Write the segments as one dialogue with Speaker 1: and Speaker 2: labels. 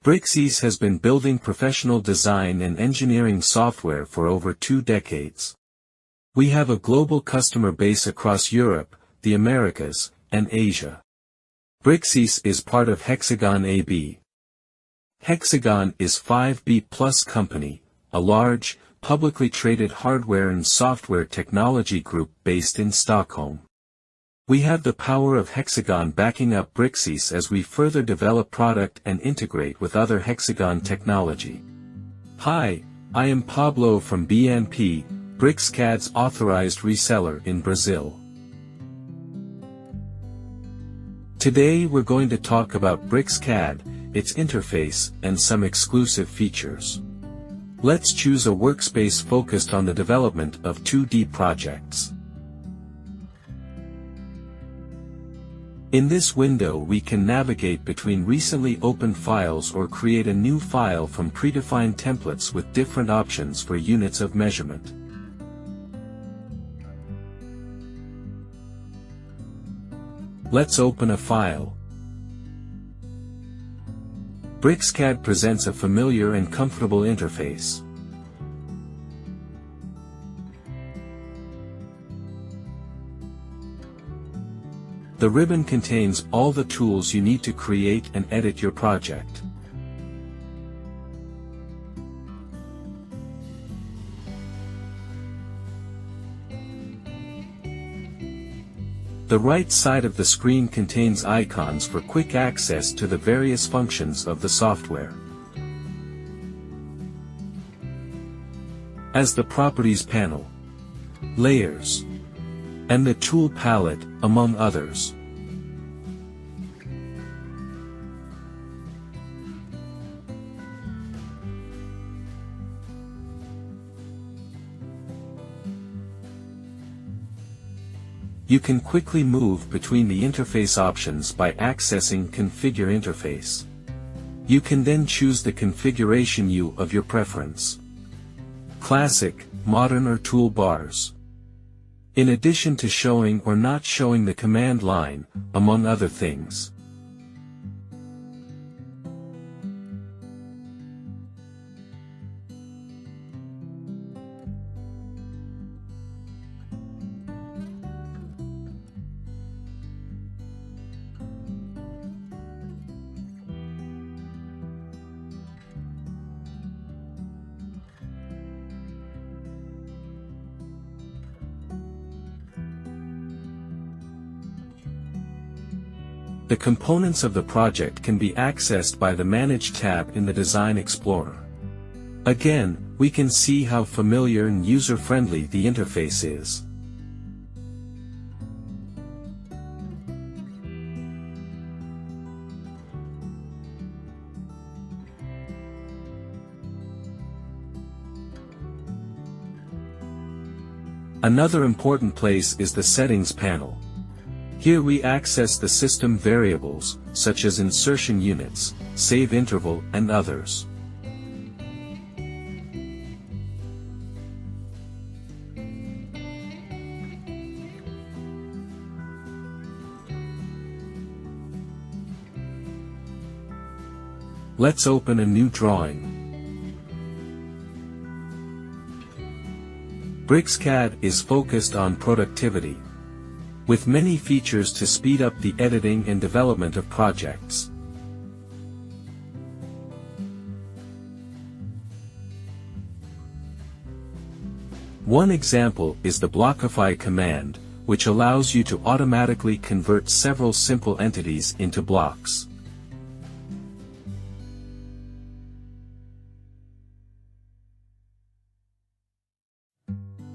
Speaker 1: BricsCAD has been building professional design and engineering software for over 2 decades. We have a global customer base across Europe, the Americas, and Asia. BricsCAD is part of Hexagon AB. Hexagon is 5B+ company, a large, publicly traded hardware and software technology group based in Stockholm. We have the power of Hexagon backing up BricsCAD as we further develop product and integrate with other Hexagon technology. Hi, I am Pablo from BNP, BricsCAD's authorized reseller in Brazil. Today we're going to talk about BricsCAD, its interface, and some exclusive features. Let's choose a workspace focused on the development of 2D projects. In this window we can navigate between recently opened files or create a new file from predefined templates with different options for units of measurement. Let's open a file. BricsCAD presents a familiar and comfortable interface. The ribbon contains all the tools you need to create and edit your project. The right side of the screen contains icons for quick access to the various functions of the software. As the Properties panel, Layers, and the Tool palette, among others. You can quickly move between the interface options by accessing Configure Interface. You can then choose the configuration view of your preference. Classic, Modern or Toolbars. In addition to showing or not showing the command line, among other things. The components of the project can be accessed by the Manage tab in the Design Explorer. Again, we can see how familiar and user-friendly the interface is. Another important place is the Settings panel. Here we access the system variables, such as insertion units, save interval, and others. Let's open a new drawing. BricsCAD is focused on productivity, with many features to speed up the editing and development of projects. One example is the Blockify command, which allows you to automatically convert several simple entities into blocks.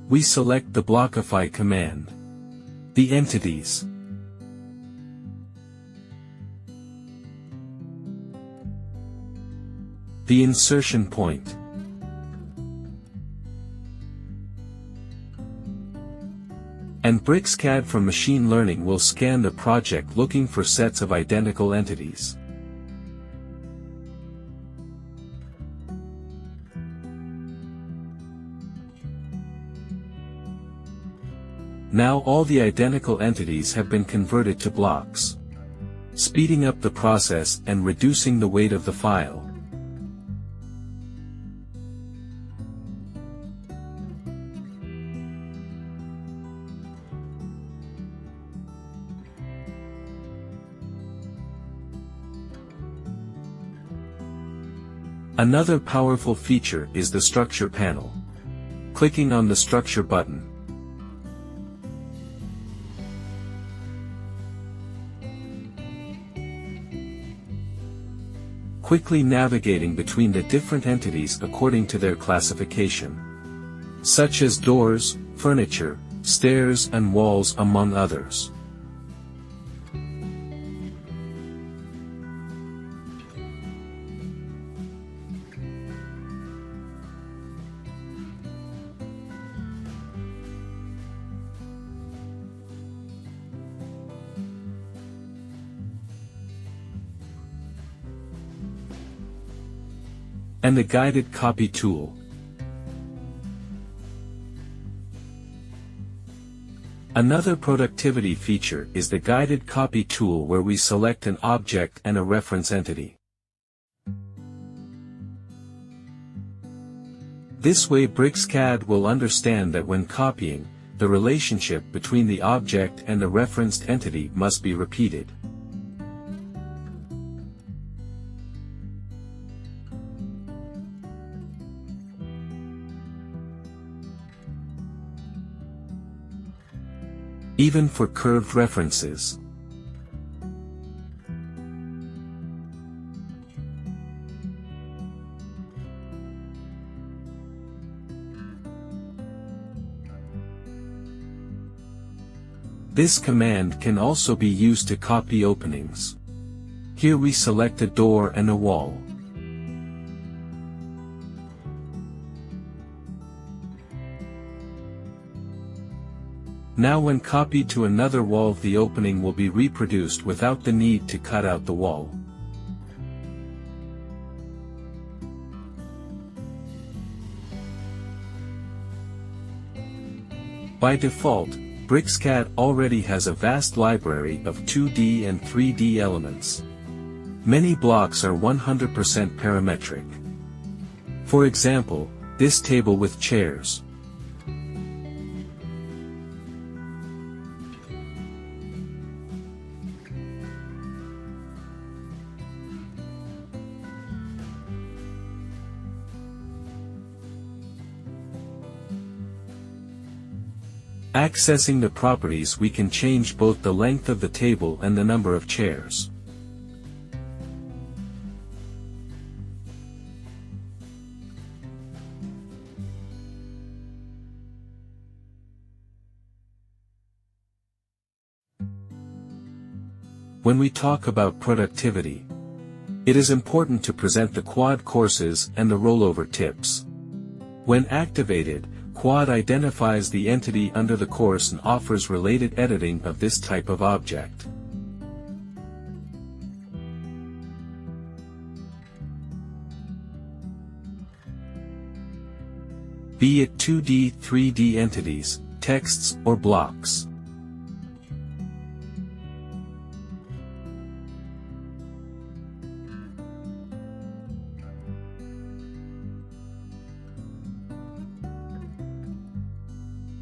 Speaker 1: We select the Blockify command. The entities. The insertion point. And BricsCAD from machine learning will scan the project looking for sets of identical entities. Now all the identical entities have been converted to blocks, speeding up the process and reducing the weight of the file. Another powerful feature is the Structure panel. Clicking on the Structure button, quickly navigating between the different entities according to their classification, such as doors, furniture, stairs and walls among others. And the Guided Copy tool. Another productivity feature is the Guided Copy tool, where we select an object and a reference entity. This way BricsCAD will understand that when copying, the relationship between the object and the referenced entity must be repeated. Even for curved references. This command can also be used to copy openings. Here we select a door and a wall. Now when copied to another wall, the opening will be reproduced without the need to cut out the wall. By default, BricsCAD already has a vast library of 2D and 3D elements. Many blocks are 100% parametric. For example, this table with chairs. Accessing the properties, we can change both the length of the table and the number of chairs. When we talk about productivity, it is important to present the quad courses and the rollover tips. When activated, Quad identifies the entity under the course and offers related editing of this type of object. Be it 2D, 3D entities, texts, or blocks.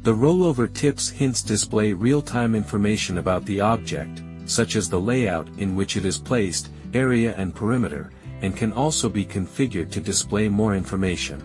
Speaker 1: The rollover tips hints display real-time information about the object, such as the layout in which it is placed, area and perimeter, and can also be configured to display more information.